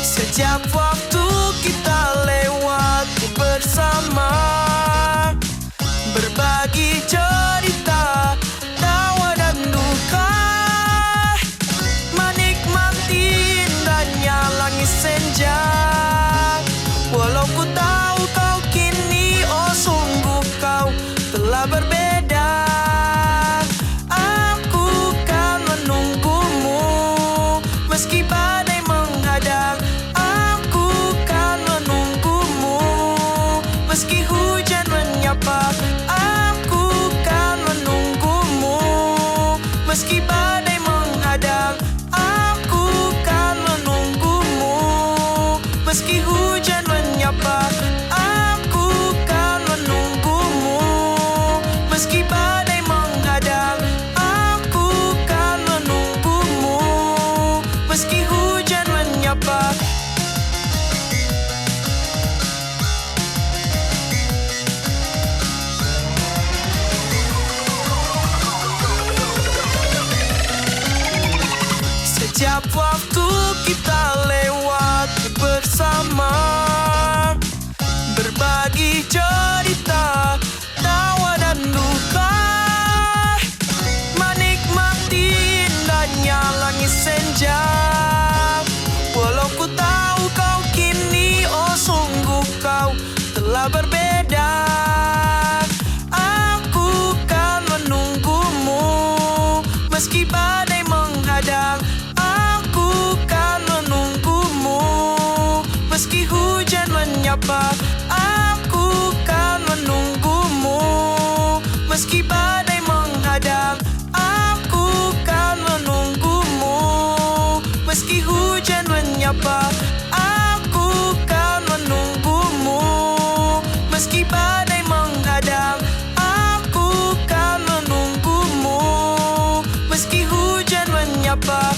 Setiap waktu kita lewati bersama, berbagi cerita, tawa dan duka, menikmati indahnya langit senja. Walau ku tahu kau kini, oh sungguh kau telah berbeda, aku kan menunggumu meski badai menghadang. Aku kan menunggumu meski hujan menyapa. Aku kan menunggumu meski badai menghadang. Aku kan menunggumu meski hujan menyapa. Aku kan menunggumu meski badai menghadang. Aku kan menunggumu meski hujan menyapa. Setiap waktu kita lewati bersama, berbagi cerita, tawa dan duka, menikmati indahnya langit senja. Walau ku tahu kau kini, oh sungguh kau telah berbeda, aku kan menunggumu meski badai menghadang. Aku kan menunggumu meski hujan menyapa. Aku kan menunggumu meski badai menghadang. Aku kan menunggumu meski hujan menyapa. Aku kan menunggumu meski badai menghadang. Aku kan menunggumu meski hujan menyapa.